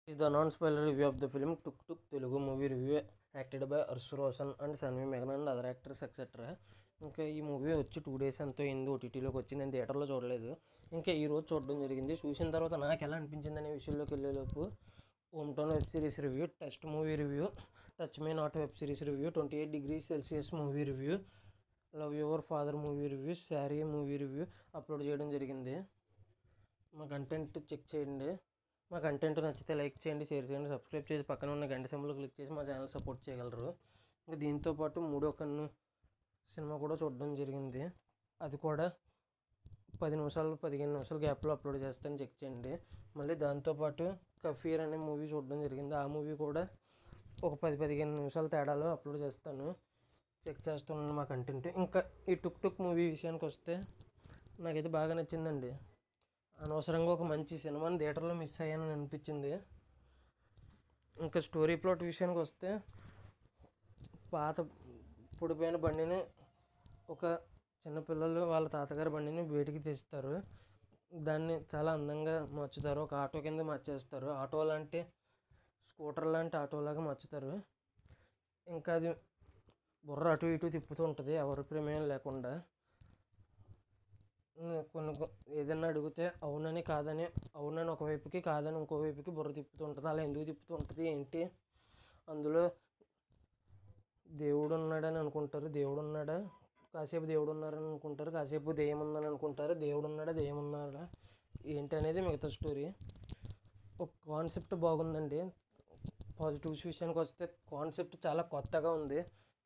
Is the non-spoiler review of the film Tuk Tuk Telugu movie review acted by Harsh Roshan and Sanvi Meghna and other actors etc. ఇంకా ఈ movie వచ్చి 2 days ఎంతో అయింది ఓటీటీలోకి వచ్చి. నేను థియేటర్లో చూడలేదు, ఇంకా ఈరోజు చూడడం జరిగింది. చూసిన తర్వాత నాకు ఎలా అనిపించింది అనే విషయంలోకి వెళ్ళేలోపు home town web series review, test movie review, touch me not web series review, 28 degrees Celsius movie review, love your father movie review, Saree movie review upload చేయడం జరిగింది. మా కంటెంట్ చెక్ చేయండి. మా కంటెంట్ నచ్చితే లైక్ చేయండి, షేర్ చేయండి, subscribe చేసి పక్కన ఉన్న గంట సింబల్ క్లిక్ చేసి మా ఛానల్ సపోర్ట్ చేయగలరు. ఇంకా దీంతోపాటు మూడో కన్ను సినిమా కూడా చూడడం జరిగింది. అది కూడా 10 నిమిషాలు 15 నిమిషాల గ్యాప్లో అప్లోడ్ చేస్తాను, చెక్ చేయండి. మళ్ళీ దాంతోపాటు కఫీర్ అనే మూవీ చూడడం జరిగింది. ఆ మూవీ కూడా ఒక 10-15 నిమిషాల తేడాలో అప్లోడ్ చేస్తాను, చెక్ చేస్తున్నాను మా కంటెంట్. ఇంకా ఈ టుక్ టుక్ మూవీ విషయానికి వస్తే నాకైతే బాగా నచ్చిందండి. అనవసరంగా ఒక మంచి సినిమాని థియేటర్లో మిస్ అయ్యానని అనిపించింది. ఇంకా స్టోరీ ప్లాట్ విషయానికి వస్తే పాత పొడిపోయిన బండిని ఒక చిన్నపిల్లలు వాళ్ళ తాతగారి బండిని బయటికి తెస్తారు. దాన్ని చాలా అందంగా మార్చుతారు, ఒక ఆటో కింద మార్చేస్తారు. ఆటో లాంటి స్కూటర్ లాంటి ఆటోలాగా మార్చుతారు. ఇంకా అది బుర్ర అటు ఇటు తిప్పుతూ ఉంటుంది ఎవరి ప్రమేయం లేకుండా. కొన్ని ఏదైనా అడిగితే అవునని కాదని, అవునని ఒకవైపుకి కాదని ఇంకోవైపుకి బుర్ర తిప్పుతూ ఉంటుంది. అలా ఎందుకు తిప్పుతూ ఉంటుంది ఏంటి? అందులో దేవుడు ఉన్నాడని అనుకుంటారు, దేవుడు ఉన్నాడా, కాసేపు దేవుడు ఉన్నారని అనుకుంటారు, కాసేపు దెయ్యం ఉందని అనుకుంటారు, దేవుడు ఉన్నాడా దెయ్యం ఉన్నాడా ఏంటి అనేది మిగతా స్టోరీ. ఒక కాన్సెప్ట్ బాగుందండి. పాజిటివ్స్ విషయానికి వస్తే కాన్సెప్ట్ చాలా కొత్తగా ఉంది,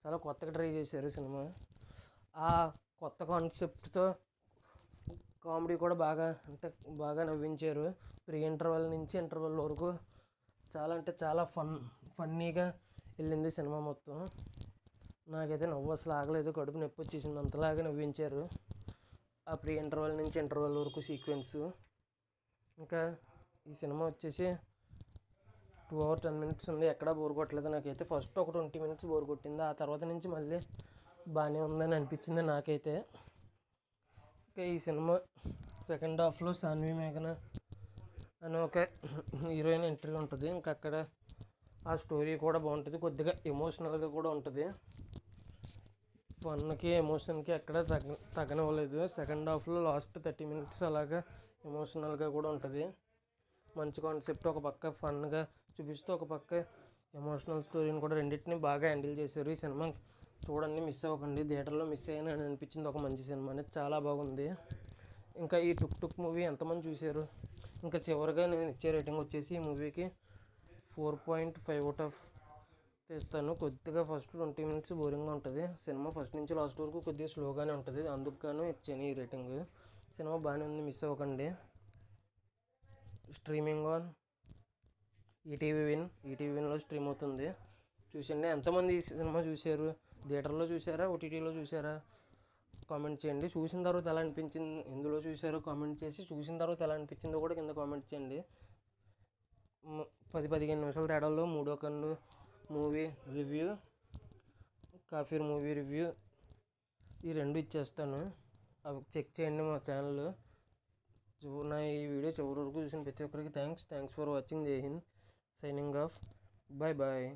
చాలా కొత్తగా ట్రై చేశారు సినిమా. ఆ కొత్త కాన్సెప్ట్తో కామెడీ కూడా బాగా నవ్వించారు. ప్రీ ఇంటర్వెల్ నుంచి ఇంటర్వెల్ వరకు చాలా ఫన్నీగా వెళ్ళింది సినిమా మొత్తం. నాకైతే నవ్వు అసలు ఆగలేదు, కడుపు నొప్పి వచ్చేసింది, అంతలాగా నవ్వించారు ఆ ప్రీ ఇంటర్వెల్ నుంచి ఇంటర్వెల్ వరకు సీక్వెన్స్. ఇంకా ఈ సినిమా వచ్చేసి 2 hours 10 minutes ఉంది, ఎక్కడా బోర్ కొట్టలేదు నాకైతే. ఫస్ట్ ఒక 20 minutes బోర్ కొట్టింది, ఆ తర్వాత నుంచి మళ్ళీ బాగానే ఉందని అనిపించింది నాకైతే. ఇంకా ఈ సినిమా సెకండ్ హాఫ్లో సాన్వి మేఘన అని ఒక హీరోయిన్ ఎంట్రీ ఉంటుంది. ఇంకా అక్కడ ఆ స్టోరీ కూడా బాగుంటుంది, కొద్దిగా ఎమోషనల్గా కూడా ఉంటుంది. ఫన్కి ఎమోషన్కి ఎక్కడ తగ్గనివ్వలేదు. సెకండ్ హాఫ్లో లాస్ట్ 30 minutes అలాగా ఎమోషనల్గా కూడా ఉంటుంది. మంచి కాన్సెప్ట్, ఒక పక్క ఫన్గా చూపిస్తూ ఒక పక్క ఎమోషనల్ స్టోరీని కూడా రెండింటిని బాగా హ్యాండిల్ చేశారు. ఈ సినిమా చూడండి, మిస్ అవ్వకండి. థియేటర్లో మిస్ అయ్యాను అని అనిపించింది, ఒక మంచి సినిమా అనేది చాలా బాగుంది. ఇంకా ఈ టుక్ టుక్ మూవీ ఎంతమంది చూశారు? ఇంకా చివరిగా నేను ఇచ్చే రేటింగ్ వచ్చేసి ఈ మూవీకి 4.5 out of తెస్తాను. కొద్దిగా ఫస్ట్ 20 minutes బోరింగ్గా ఉంటుంది సినిమా, ఫస్ట్ నుంచి లాస్ట్ వరకు కొద్దిగా స్లోగానే ఉంటుంది, అందుకు గాను ఇచ్చాను ఈ రేటింగ్. సినిమా బాగానే ఉంది, మిస్ అవ్వకండి. స్ట్రీమింగ్ ఆన్ ఈటీవీ విన్లో స్ట్రీమ్ అవుతుంది, చూసండి. ఎంతమంది ఈ సినిమా చూశారు? థియేటర్లో చూసారా, ఓటీటీలో చూసారా? కామెంట్ చేయండి. చూసిన తర్వాత ఎలా అనిపించింది, ఎందులో చూసారో కామెంట్ చేసి, చూసిన తర్వాత ఎలా అనిపించిందో కూడా కింద కామెంట్ చేయండి. 10-15 నిమిషాల తేడాలో మూడో కన్ను మూవీ రివ్యూ, కాఫీర్ మూవీ రివ్యూ ఈ రెండు ఇచ్చేస్తాను, అవి చెక్ చేయండి మా ఛానల్. నా ఈ వీడియో చివరి వరకు చూసిన ప్రతి ఒక్కరికి thanks for watching. Jai Hind, signing off, bye bye.